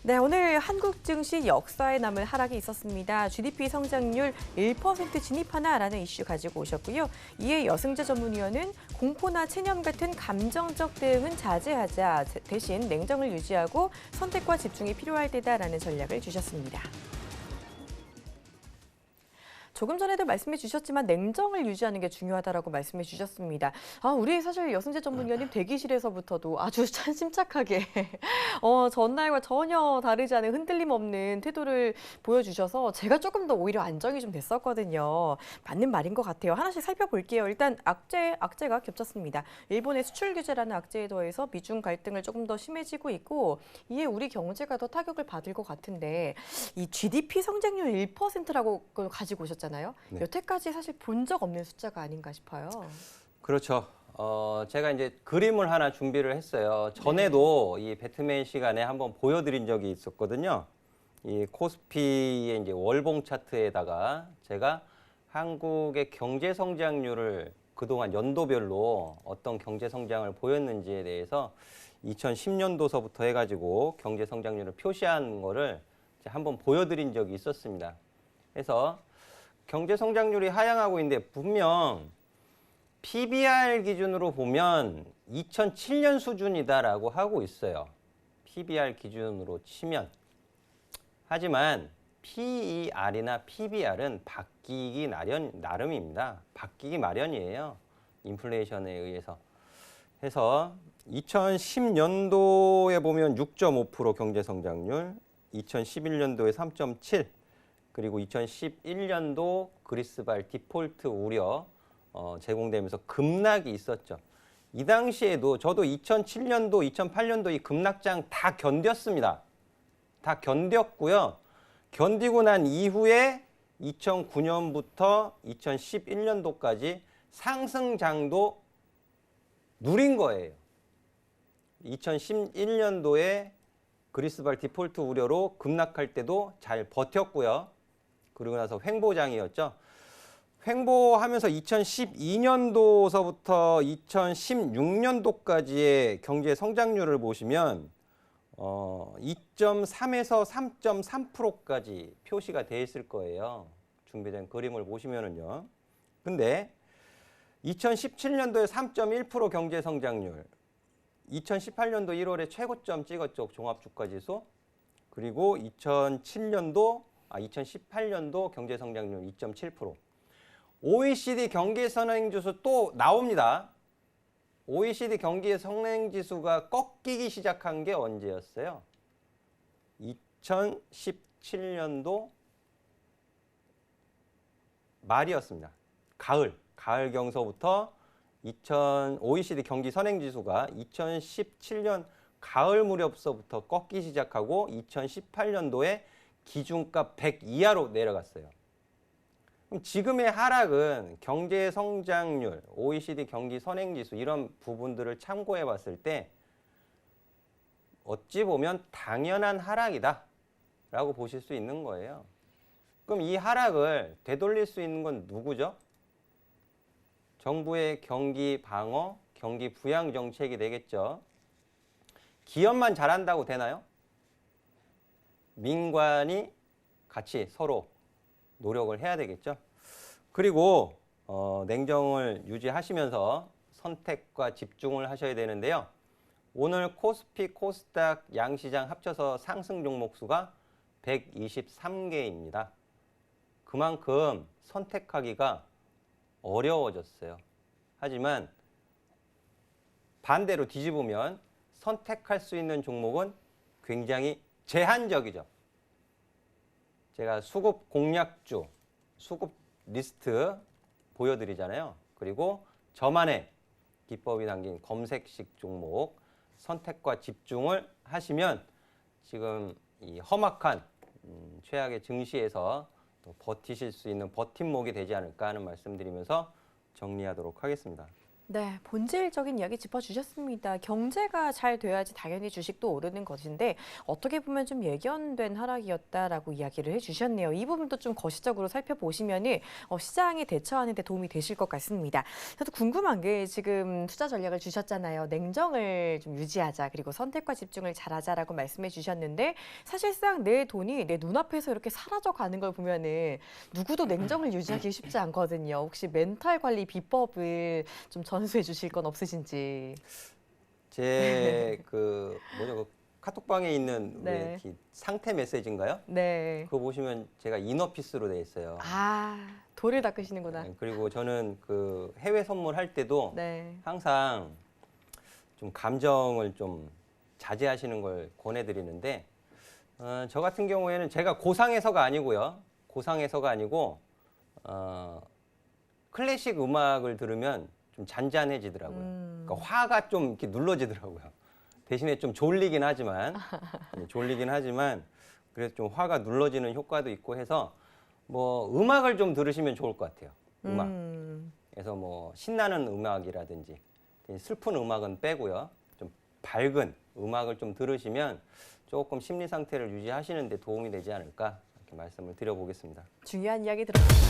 네, 오늘 한국 증시 역사에 남을 하락이 있었습니다. GDP 성장률 1% 진입하나라는 이슈 가지고 오셨고요. 이에 여승재 전문위원은 공포나 체념 같은 감정적 대응은 자제하자, 대신 냉정을 유지하고 선택과 집중이 필요할 때다라는 전략을 주셨습니다. 조금 전에도 말씀해 주셨지만 냉정을 유지하는 게 중요하다라고 말씀해 주셨습니다. 우리 사실 여승재 전문위원님 대기실에서부터도 아주 침착하게 전날과 전혀 다르지 않은 흔들림 없는 태도를 보여주셔서 제가 조금 더 오히려 안정이 좀 됐었거든요. 맞는 말인 것 같아요. 하나씩 살펴볼게요. 일단 악재가 겹쳤습니다. 일본의 수출 규제라는 악재에 더해서 미중 갈등을 조금 더 심해지고 있고 이에 우리 경제가 더 타격을 받을 것 같은데 이 GDP 성장률 1%라고 가지고 오셨잖아요. 네. 여태까지 사실 본 적 없는 숫자가 아닌가 싶어요. 그렇죠. 제가 이제 그림을 하나 준비를 했어요. 전에도 이 배트맨 시간에 한번 보여드린 적이 있었거든요. 이 코스피의 이제 월봉 차트에다가 제가 한국의 경제 성장률을 그동안 연도별로 어떤 경제 성장을 보였는지에 대해서 2010년도서부터 해가지고 경제 성장률을 표시한 거를 이제 한번 보여드린 적이 있었습니다. 그래서 경제 성장률이 하향하고 있는데 분명 PBR 기준으로 보면 2007년 수준이다라고 하고 있어요. PBR 기준으로 치면. 하지만 PER이나 PBR은 바뀌기 나름입니다. 바뀌기 마련이에요. 인플레이션에 의해서. 해서 2010년도에 보면 6.5% 경제 성장률, 2011년도에 3.7%, 그리고 2011년도 그리스발 디폴트 우려 제공되면서 급락이 있었죠. 이 당시에도 저도 2007년도, 2008년도 이 급락장 다 견뎠습니다. 다 견뎠고요. 견디고 난 이후에 2009년부터 2011년도까지 상승장도 누린 거예요. 2011년도에 그리스발 디폴트 우려로 급락할 때도 잘 버텼고요. 그러고 나서 횡보장이었죠. 횡보하면서 2012년도서부터 2016년도까지의 경제 성장률을 보시면 2.3에서 3.3%까지 표시가 돼 있을 거예요. 준비된 그림을 보시면은요. 근데 2017년도에 3.1% 경제 성장률, 2018년도 1월에 최고점 찍었죠. 종합주가지수. 그리고 2018년도 경제 성장률 2.7%. OECD 경기 선행지수 또 나옵니다. OECD 경기 선행지수가 꺾이기 시작한 게 언제였어요? 2017년도 말이었습니다. 가을 경서부터 OECD 경기 선행지수가 2017년 가을 무렵서부터 꺾기 시작하고 2018년도에 기준가 100 이하로 내려갔어요. 그럼 지금의 하락은 경제 성장률, OECD 경기 선행지수 이런 부분들을 참고해 봤을 때 어찌 보면 당연한 하락이다 라고 보실 수 있는 거예요. 그럼 이 하락을 되돌릴 수 있는 건 누구죠? 정부의 경기 방어, 경기 부양 정책이 되겠죠. 기업만 잘한다고 되나요? 민관이 같이 서로 노력을 해야 되겠죠. 그리고 냉정을 유지하시면서 선택과 집중을 하셔야 되는데요. 오늘 코스피, 코스닥 양시장 합쳐서 상승 종목 수가 123개입니다. 그만큼 선택하기가 어려워졌어요. 하지만 반대로 뒤집으면 선택할 수 있는 종목은 굉장히 제한적이죠. 제가 수급 공략주, 수급 리스트 보여드리잖아요. 그리고 저만의 기법이 담긴 검색식 종목 선택과 집중을 하시면 지금 이 험악한 최악의 증시에서 또 버티실 수 있는 버팀목이 되지 않을까 하는 말씀드리면서 정리하도록 하겠습니다. 네, 본질적인 이야기 짚어주셨습니다. 경제가 잘 돼야지 당연히 주식도 오르는 것인데 어떻게 보면 좀 예견된 하락이었다라고 이야기를 해주셨네요. 이 부분도 좀 거시적으로 살펴보시면은 시장에 대처하는 데 도움이 되실 것 같습니다. 저도 궁금한 게 지금 투자 전략을 주셨잖아요. 냉정을 좀 유지하자 그리고 선택과 집중을 잘하자라고 말씀해 주셨는데 사실상 내 돈이 내 눈앞에서 이렇게 사라져 가는 걸 보면은 누구도 냉정을 유지하기 쉽지 않거든요. 혹시 멘탈 관리 비법을 좀 전수해 주실 건 없으신지. 제 그 카톡방에 있는 왜 네. 이렇게 상태 메시지인가요? 네. 그거 보시면 제가 이너피스로 돼 있어요. 아, 돌을 닦으시는구나. 네, 그리고 저는 그 해외 선물할 때도 네. 항상 좀 감정을 좀 자제하시는 걸 권해드리는데 저 같은 경우에는 제가 고상해서가 아니고요. 고상해서가 아니고 클래식 음악을 들으면 좀 잔잔해지더라고요. 그러니까 화가 좀 이렇게 눌러지더라고요. 대신에 좀 졸리긴 하지만 그래서 좀 화가 눌러지는 효과도 있고 해서 뭐 음악을 좀 들으시면 좋을 것 같아요. 음악. 그래서 뭐 신나는 음악이라든지 슬픈 음악은 빼고요. 좀 밝은 음악을 좀 들으시면 조금 심리 상태를 유지하시는 데 도움이 되지 않을까 이렇게 말씀을 드려보겠습니다. 중요한 이야기 들었습니다.